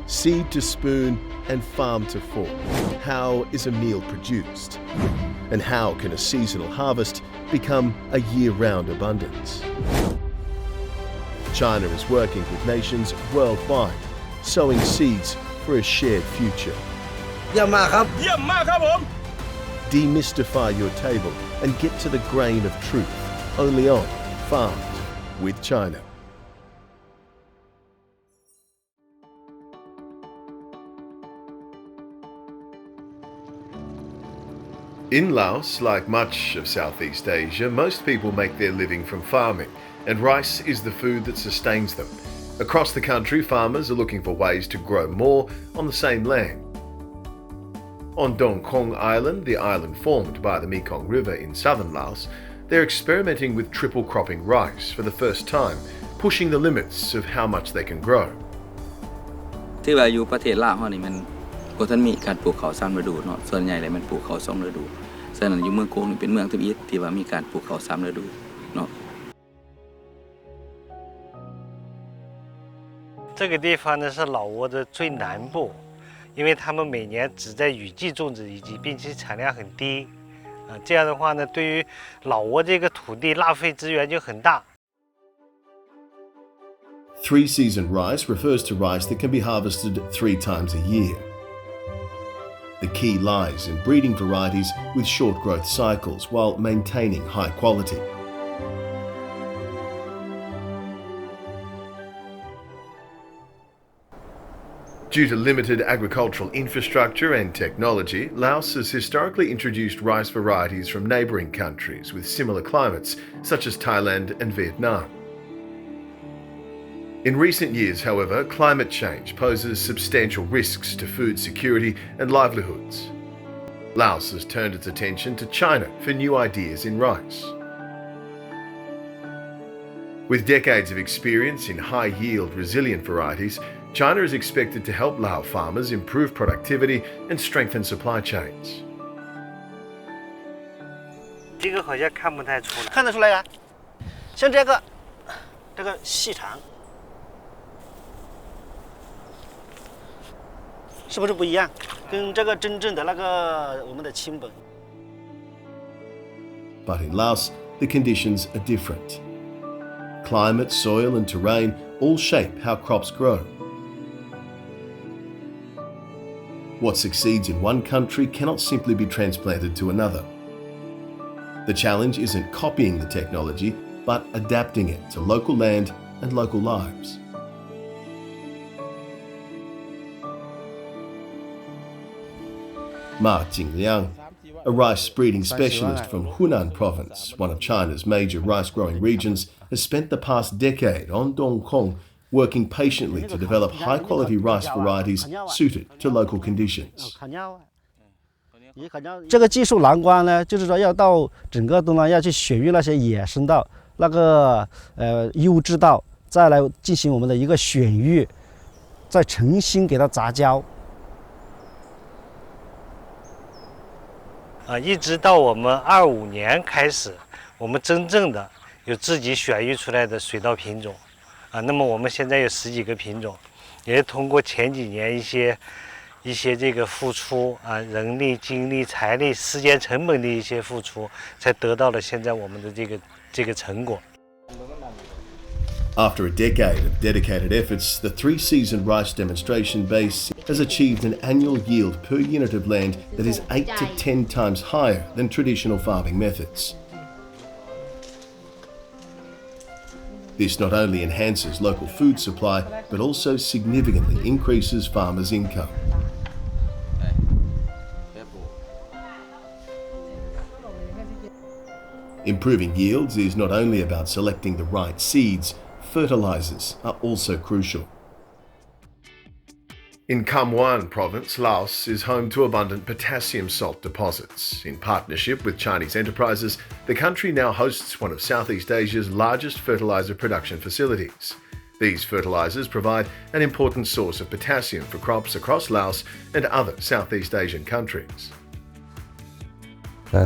Seed to spoon and farm to fork. How is a meal produced? And how can a seasonal harvest become a year-round abundance? China is working with nations worldwide, sowing seeds for a shared future. Demystify your table and get to the grain of truth, only on Farmed with China. In Laos, like much of Southeast Asia, most people make their living from farming, and rice is the food that sustains them. Across the country, farmers are looking for ways to grow more on the same land. On Dong Kong Island, the island formed by the Mekong River in southern Laos, they're experimenting with triple cropping rice for the first time, pushing the limits of how much they can grow. ที่ว่าอยู่ประเทศลาวเฮานี่มันบ่ทันมีการปลูกข้าว3ฤดูเนาะส่วนใหญ่เลยมันปลูกข้าว2ฤดูฉะนั้นอยู่เมืองโกงนี่เป็นเมืองที่ว่ามีการปลูกข้าว3ฤดูเนาะ这个地方呢是老挝的最南部，因为他们每年只在雨季种植一季，并且产量很低，这样的话呢，对于老挝这个土地浪费资源就很大。Three-season rice refers to rice that can be harvested 3 times a year. The key lies in breeding varieties with short growth cycles while maintaining high quality. Due to limited agricultural infrastructure and technology, Laos has historically introduced rice varieties from neighbouring countries with similar climates, such as Thailand and Vietnam. In recent years, however, climate change poses substantial risks to food security and livelihoods. Laos has turned its attention to China for new ideas in rice. With decades of experience in high-yield, resilient varieties, China is expected to help Lao farmers improve productivity and strengthen supply chains. 这个好像看不太出来，看得出来啊，像这个细长，是不是不一样？跟这个真正的那个我们的青本。But in Laos, the conditions are different. Climate, soil and terrain all shape how crops grow. What succeeds in one country cannot simply be transplanted to another. The challenge isn't copying the technology, but adapting it to local land and local lives. Ma Jingliang, a rice breeding specialist from Hunan province, one of China's major rice growing regions, has spent the past decade on Dong Kong working patiently to develop high-quality rice varieties suited to local conditions. 这个技术难关呢，就是说要到整个东南亚去选育那些野生稻，那个优质稻，再来进行我们的一个选育，再重新给它杂交。一直到我们25年开始，我们真正的有自己选育出来的水稻品种。那么我们现在有10几个品种，也是通过前几年一些这个付出人力、精力、财力、时间成本的一些付出，才得到了现在我们的这个成果。After a decade of dedicated efforts, the three-season rice demonstration base has achieved an annual yield per unit of land that is 8 to 10 times higher than traditional farming methods. This not only enhances local food supply, but also significantly increases farmers' income. Improving yields is not only about selecting the right seeds, fertilizers are also crucial. In Kham Muan province, Laos is home to abundant potassium salt deposits. In partnership with Chinese enterprises, the country now hosts one of Southeast Asia's largest fertilizer production facilities. These fertilizers provide an important source of potassium for crops across Laos and other Southeast Asian countries.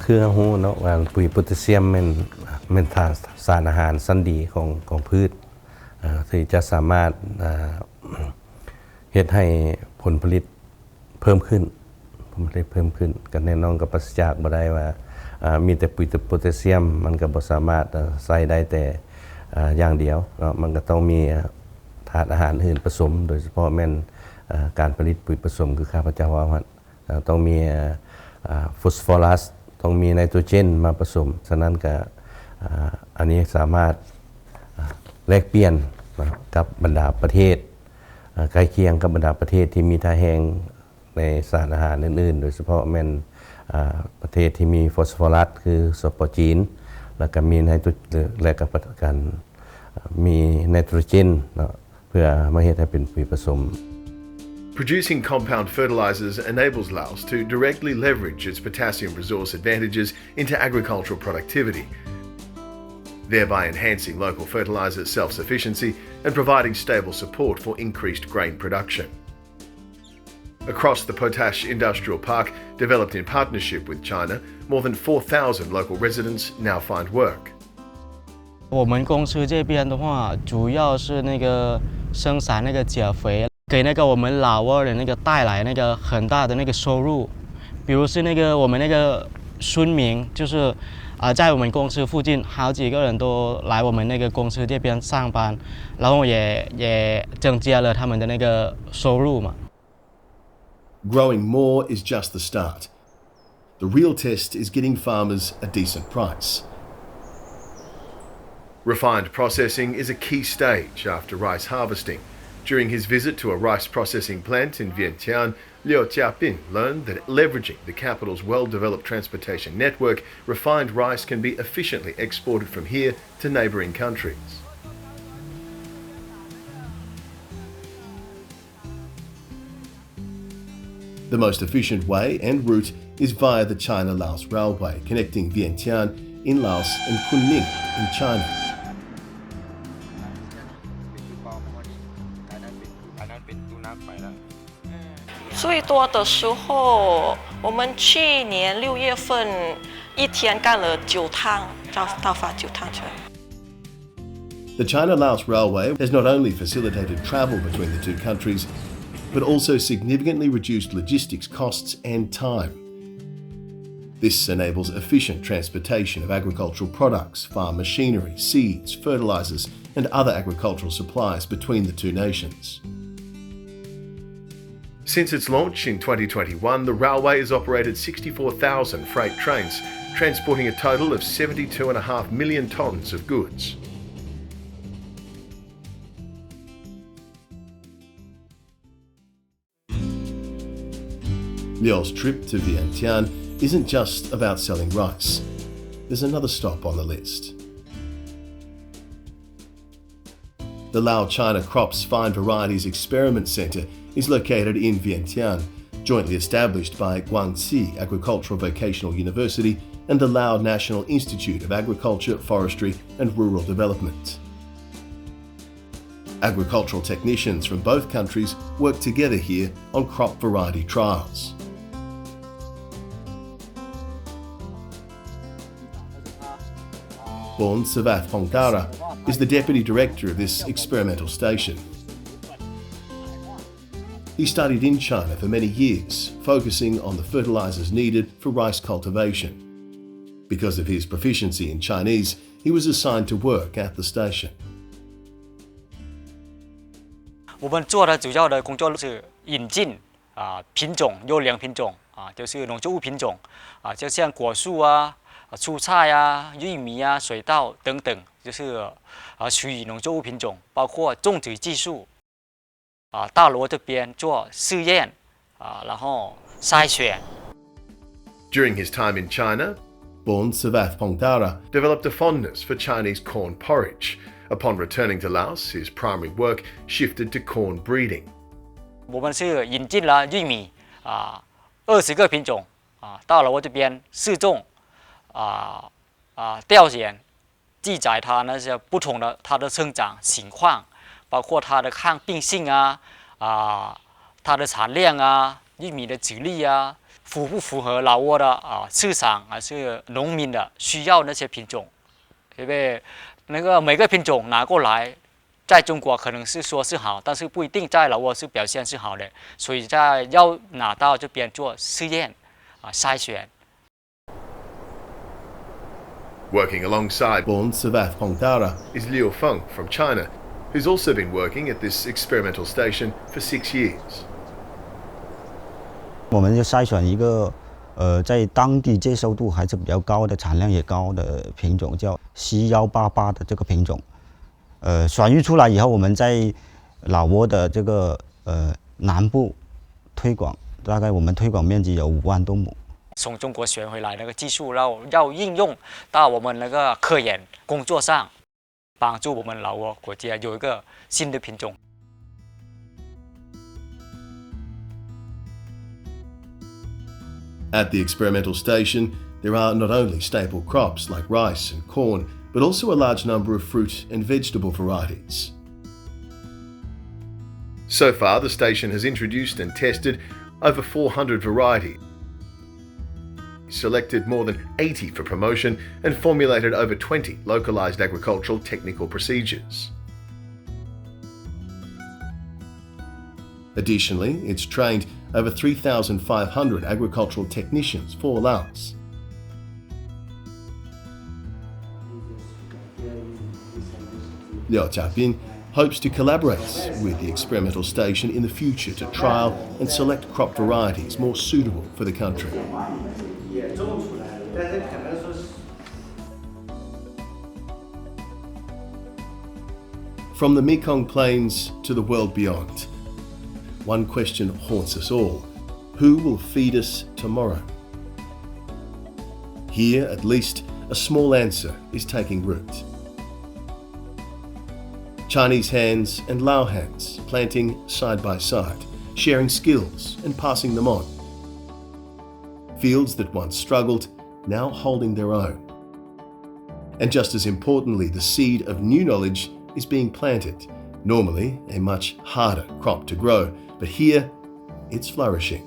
คือเรารู้เนาะว่าปุ๋ยโพแทสเซียมเป็นสารอาหารชั้นดีของพืชที่จะสามารถ เฮ็ดให้ผลผลิตเพิ่มขึ้นกันแน่นอนกับปราศจากบ่ได้ว่ามีแต่ปุ๋ยโพแทสเซียมมันก็บ่สามารถใส่ได้แต่อย่างเดียวเนาะมันก็ต้องมีธาตุอาหารอื่นผสมโดยเฉพาะแม่นการผลิตปุ๋ยผสมคือข้าพเจ้าว่าต้องมีฟอสฟอรัสต้องมีไนโตรเจนมาผสมฉะนั้นก็อันนี้สามารถแลกเปลี่ยนกับบรรดาประเทศใกล้เคียงกับบรรดาประเทศที่มีท่าแห้งในสารอาหารอื่นๆโดยเฉพาะแม่นประเทศที่มีฟอสฟอรัสคือสปจีนแล้วก็มีไนโตรและก็การมีไนโตรเจนเพื่อมาเฮ็ดให้เป็นปุ๋ยผสม Producing compound fertilizers enables Laos to directly leverage its potassium resource advantages into agricultural productivity, thereby enhancing local fertilizer self-sufficiency and providing stable support for increased grain production. Across the Potash Industrial Park, developed in partnership with China, more than 4,000 local residents now find work. 我们公司这边的话，主要是生产钾肥，给我们老挝人带来很大的收入。比如是我们村民，就是在我们公司附近好几个人都来我们公司这边上班，然后也增加了他们的收入嘛。Growing more is just the start. The real test is getting farmers a decent price. Refined processing is a key stage after rice harvesting. During his visit to a rice processing plant in Vientiane, Liu Jiapin learned that leveraging the capital's well-developed transportation network, refined rice can be efficiently exported from here to neighbouring countries. The most efficient way and route is via the China-Laos Railway, connecting Vientiane in Laos and Kunming in China. 最多的时候，我们去年6月份一天干了9趟，到发9趟去。The China-Laos Railway has not only facilitated travel between the two countries, but also significantly reduced logistics costs and time. This enables efficient transportation of agricultural products, farm machinery, seeds, fertilizers, and other agricultural supplies between the two nations. Since its launch in 2021, the railway has operated 64,000 freight trains, transporting a total of 72.5 million tonnes of goods. Liu's trip to Vientiane isn't just about selling rice. There's another stop on the list. The Lao China Crops Fine Varieties Experiment Centre is located in Vientiane, jointly established by Guangxi Agricultural Vocational University and the Lao National Institute of Agriculture, Forestry and Rural Development. Agricultural technicians from both countries work together here on crop variety trials. Born Savath Pongdara is the Deputy Director of this experimental station. He studied in China for many years, focusing on the fertilizers needed for rice cultivation. Because of his proficiency in Chinese, he was assigned to work at the station. 我们做的主要的工作是引进品种优良品种就是农作物品种就像果树蔬菜玉米水稻等等，就是属于农作物品种，包括种植技术大罗这边做试验然后筛选。During his time in China, born Savath Pongdara developed a fondness for Chinese corn porridge. Upon returning to Laos, his primary work shifted to corn breeding. 我们是引进了玉米20个品种到了我这边试种调研，记载它那些不同的它的生长情况，包括它的抗病性它的产量玉米的质力符不符合老挝的市场还是农民的需要那些品种，因为每个品种拿过来在中国可能是说是好，但是不一定在老挝是表现是好的，所以要拿到这边做试验筛选。Working alongside born Savath Pongdara is Liu Feng from China, who's also been working at this experimental station for 6 years. 我们就筛选一个在当地接受度还是比较高的、产量也高的品种，叫 C188 的这个品种。选育出来以后，我们在老挝的这个南部推广，大概我们推广面积有5万多亩。从中国学回来那个技术，要应用到我们那个科研工作上，帮助我们老挝国家有一个新的品种。At the experimental station, there are not only staple crops like rice and corn, but also a large number of fruit and vegetable varieties. So far, the station has introduced and tested over 400 varieties, selected more than 80 for promotion, and formulated over 20 localised agricultural technical procedures. Additionally, it's trained over 3,500 agricultural technicians for Laos. Liu Jiabin hopes to collaborate with the experimental station in the future to trial and select crop varieties more suitable for the country. From the Mekong Plains to the world beyond, one question haunts us all: who will feed us tomorrow? Here, at least, a small answer is taking root. Chinese hands and Lao hands planting side by side, sharing skills and passing them on. Fields that once struggled, now holding their own. And just as importantly, the seed of new knowledge is being planted, normally a much harder crop to grow, but here it's flourishing.